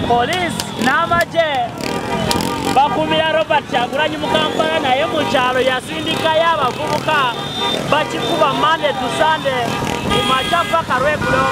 Police n'amaje bakumira Robert Kyagulanyi mu Kampala naye mu kyalo yasindika y'abavubuka bakikuba Monday to Sunday mu makya paka Lweggulo.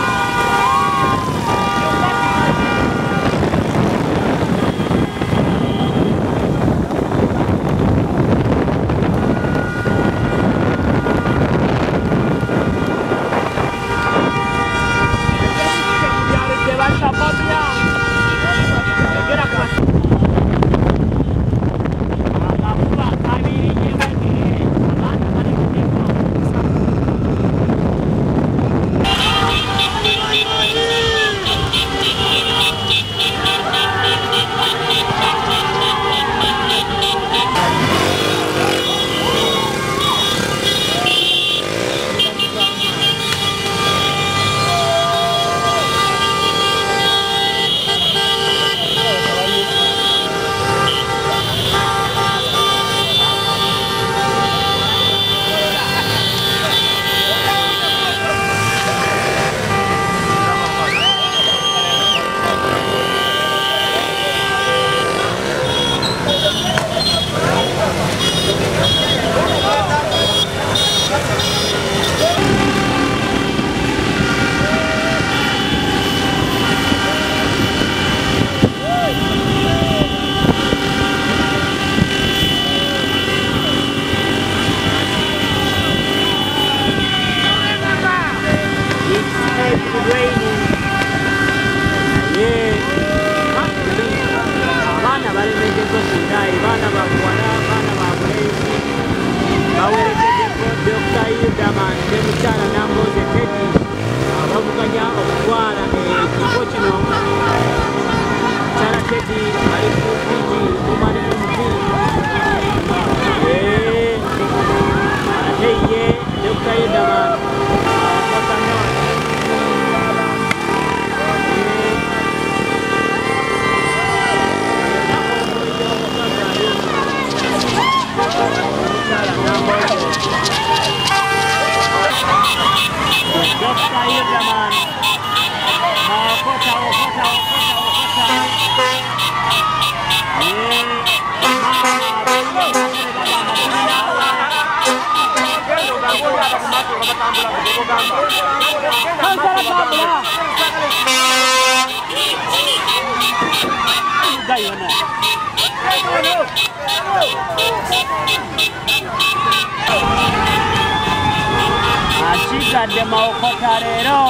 Achigadde maokota leero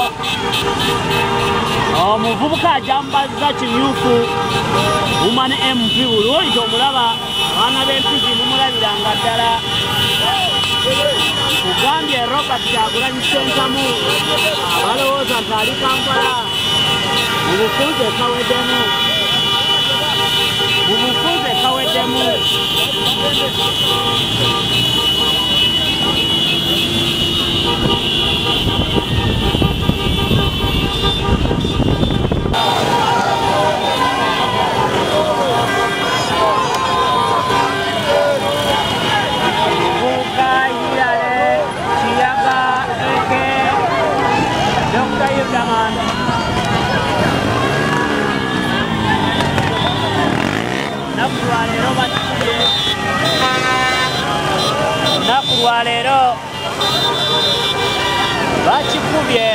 omuvubuka ajambaza kimyufu Woman MP bulungi omulaba abaana b'empigi mumulabiranga ddala kugambye Robert Kyagulanyi Ssentamu abalowooza nti ali Kampala mu bufunze kaweddemu Nakulwalero bakikubye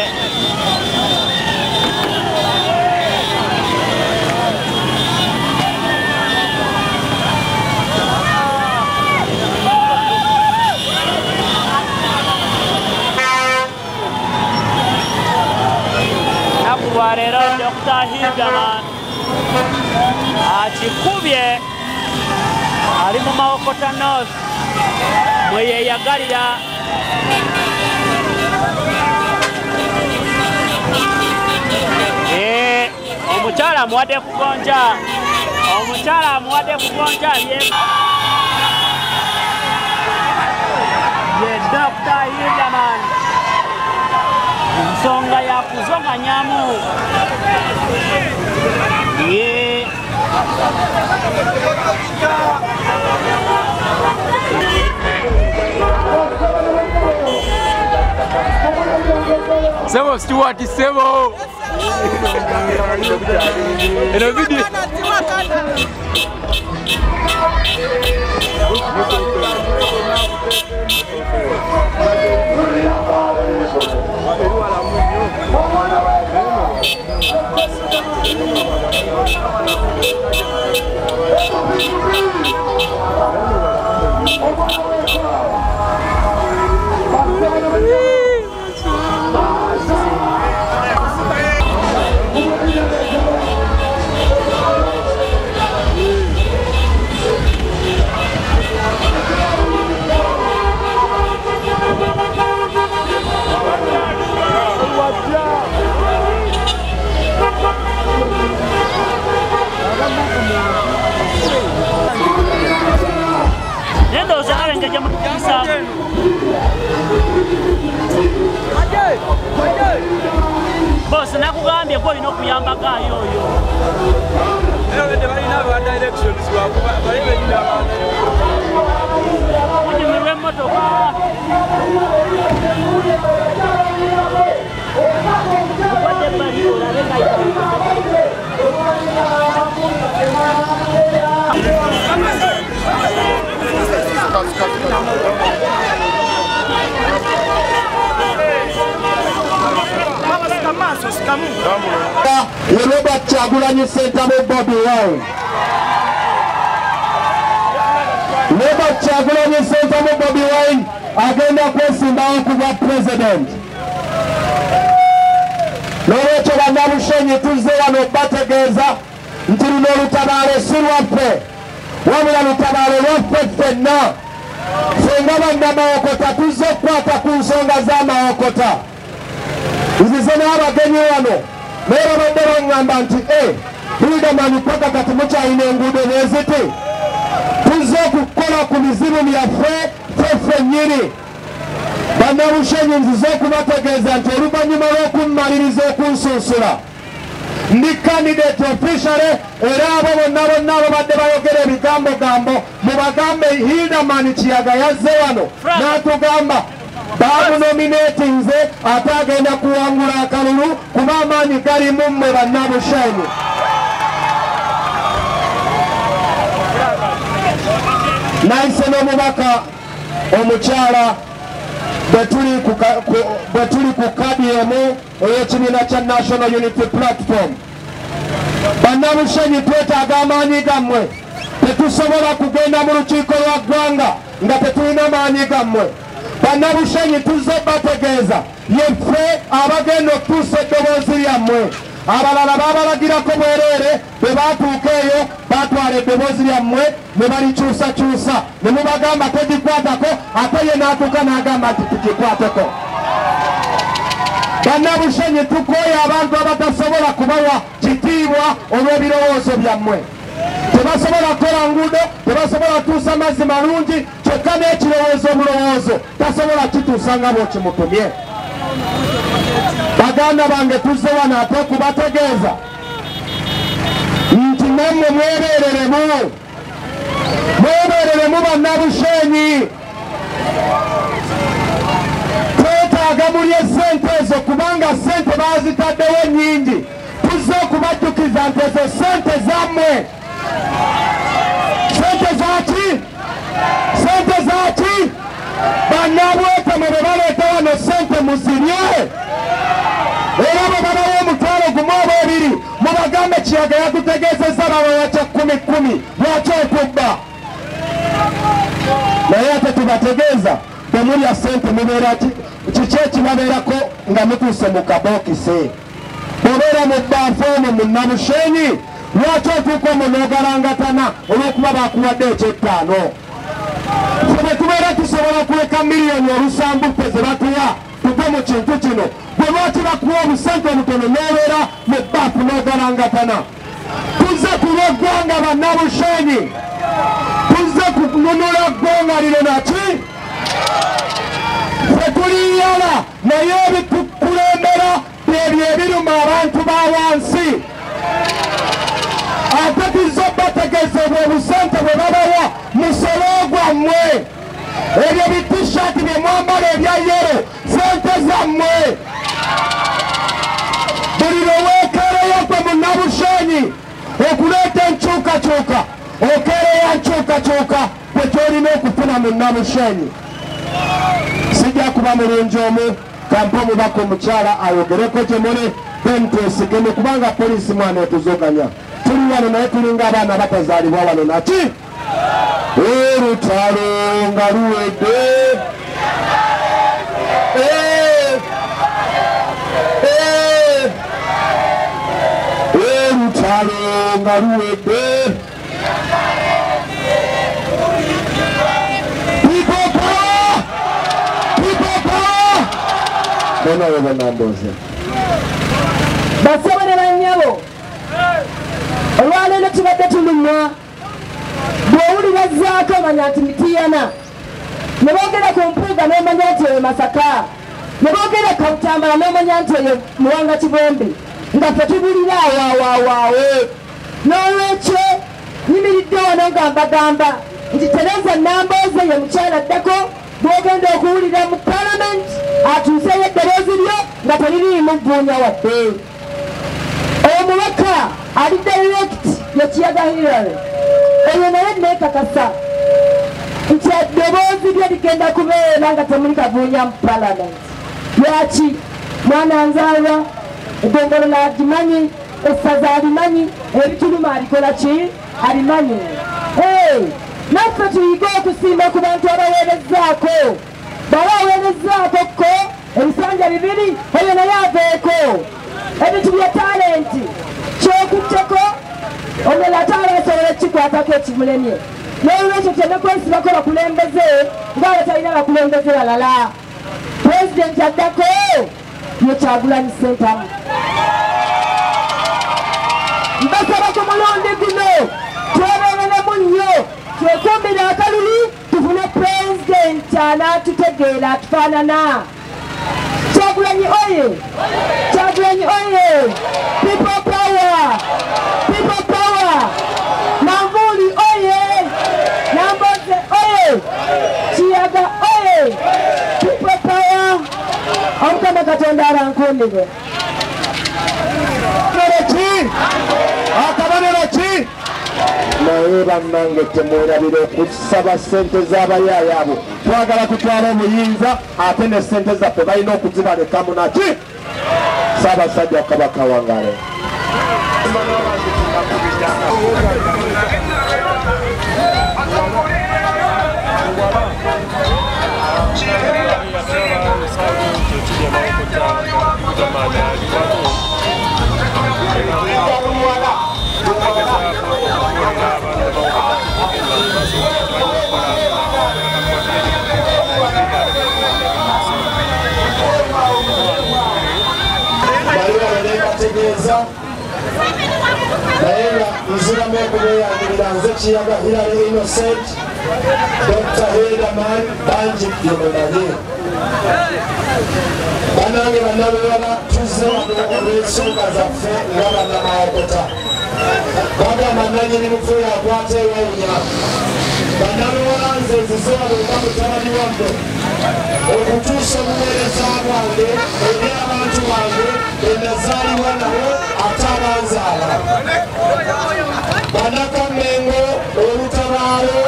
Nakulwalero Dr. Higaman akikubye ali mu Mawokota North mweyeyagalira omukyala amuwadde kugonja ye Dr. Higaman ensonga yakuzonganyamu Sebo Stuart Sebo. Eno video. Boss, nakugambye ko olina okuyambako ayooyo. Munyumirwa emmotoka. Mukwate ebbali olabe Celeb Jazz BOBIWINE. Celeb Jazz BOBIWINE agenda kwesimbawo ku bwa president. N'olwekyo bannabushenyi tuzze wano bategeeza nti luno olutabaalo si lwaffe, wabula lutabaalo lwaffe ffenna. Ffe nga bannamawokota tuzze okukwata ku nsonga z'amawokota. Nzize n'abagenyi wano naye babadde baŋŋamba nti Higaman paka kati mukyalina enguudo n'eziti. Tuzze okukola ku mizibu byaffe ffeffe nnyini. Bannabushenyi nzize okubategeeza nti oluvannyuma lw'okummaliriza okunsunsula ndi candidate officially era abo bonna ababadde bayogera ebigambo mubagambe Higaman Kiyaga yazze wano n'atugamba bamunominatinze ate agenda kuwangula akalulu kuba amaanyi gali mu mmwe bannabushenyi. Nayise n'omubaka omukyala bwe tuli ku kadi emu ey'ekibiina kya National Unity Platform. Bannabushenyi twetaaga amaanyi gammwe. Tetusobola kugenda mu lukiiko lwa ggwanga nga tetulina maanyi gammwe. Bannabushenyi tuzze bategeeza yeffe abagenda okutuusa eddoboozi lyammwe. Abalala babalagirako bwereere bwe baatuuka eyo baatwala eddoboozi lyammwe ne balikyusakyusa ne mubagamba tegikwatako ate ye n'atuuka n'agamba nti tugikwateko. Bannabushenyi tukooye abantu abatasobola kubawa kitiibwa olw'ebirowoozo byammwe. Tebasobola kukola nguudo, tebasobola kutuusa mazzi malungi, kyokka n'ekirowoozo obulowoozo tasobola kituusa nga bw'okimutumye. Baganda bange tuzze wano ate okubategeeza nti nammwe mwebeereremu bannabushenyi. Twetaaga mulye ssente ezo kubanga ssente baazitaddewo nnyingi. Tuzze okubajjukiza nti ezo ssente zammwe. zaki sente zaki bannabwete mwe baleeta wano sente muzirye era bwe babawo omutwalo gumu oba ebiri mubagambe kiyaga yakutegeezezza babawa kya 10 lwaki okubba naye ate tubategeeza temulya sente mubeera kiki ekibabeerako nga mutuuse mu kabookisi bwobeera mu bbaafu omwo mu nnamushenyi lwaki otuuka omwo n'ogalangatana olw'okuba bakuwadde eky'ettaano fe bwe tubeera tusobola okuleka miliyoni olusambuppe ze batuwa tuve mu kintu kino bwe lwaki bakuwa obusente obutono n'obeera mu bbaafu n'ogalangatana tuzze kulwa eggwanga bannabushenyi tuzze kununula ggwanga lino naki fe tuliyala naye ebitukulembera byebyo ebiruma abantu ba wansi ate tuzze bategeezebwa obusente bwe babawa musolo gwammwe ebyo bitishaati bye mwambala ebya yero sente zammwe buli lweweekeereyo gwe munnabushenyi okuleeta enkyukakyuka okeereya nkyukakyuka bwe kyolina okufuna munnabushenyi sijja kuba mulungi omu kampa omubaka omukyala ayogereko gye muli bentwesigemu kubanga poliisi mwana etuzoganya tuli wano naye tulinga abaana batazaalibwa wano naki olutalo nga luwedde olutalo nga luwedde bonawe banamboze basaba ne bannyabo olwaleero tubadde tulumwa bw'owulira zzaako omanya nti mitiyana ne boogera ku mpuuga n'omanya nti eyo Masaka ne boogera Kawutambala n'omanya nti eyo Muwanga Kibombe nga ffe tubulira awaawaawe n'olwekyo nyimiridde wano nga mbagamba nti Tereza Nambooze ye mukyala addako bw'ogenda okuwulira mu palamenti atuuseyo eddoboozi lyo nga teririimu vvuunya wadde omubaka ali direct ye Kiyaga Hillary eyo naye neekakasa nti eddoboozi lye ligenda kubeera nga temuli kavuunya mu palamenti lwaki mwana nzaalwa eggongolola agimanyi essaza alimanyi ebituluma alikola ki alimanyi naffe tuyige okusimba ku bantu abaweerezzaako babaweerezzaako ko ebisanja 2 eyo naye aveeko ebintu bya talenti kyokutteko omulala ate abasobola ekikwatako ekimulemye n'olwekyo tenekwesibako bakulembeze ngaawe talina bakulembeze balala pulezidenti addako ye Kyagulanyi Ssentamu mbasaba ku mulundi guno twebeereremu nnyo twekumbire akalulu tufune pulezidenti anaatutegeera atufaanana Kyagulanyi oye Kyagulanyi oye people power Nanvuli oye Nambooze oye Kiyaga oye people power Omukama Katonda arankundire akabonero ki naye bannange temwerabira okusaba sente z'abayaaya abo twagala tutwala omuyinza ate ne sente zaffe balina okuzibalekamu naki Ssaabasajja Kabaka wangale naye nga nziramu okubeeyangirira nze Kiyaga Hillary Innocent Dr. Hedaman bangi byemunaye banange bannabewala tuzze wano olw'ensonga zaffe nga bannamaokota bagamba nanyini mufuya akwata ewawunya bannabewala nze nzize wano nga mutabani wadde okutuusa obuweereza bwange eri abantu bange benazaalibwa nabo ate abanzaala bannakamengo olutabaalo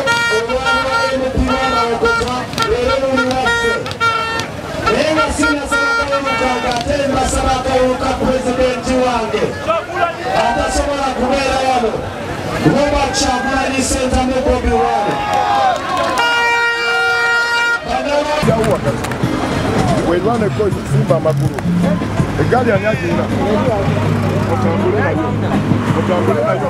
Robert Kyagulanyi Ssentamu BOBIWINE. Weirwane ko simba amaguru. Egali anyagina. Otambule nayo. Otambule nayo.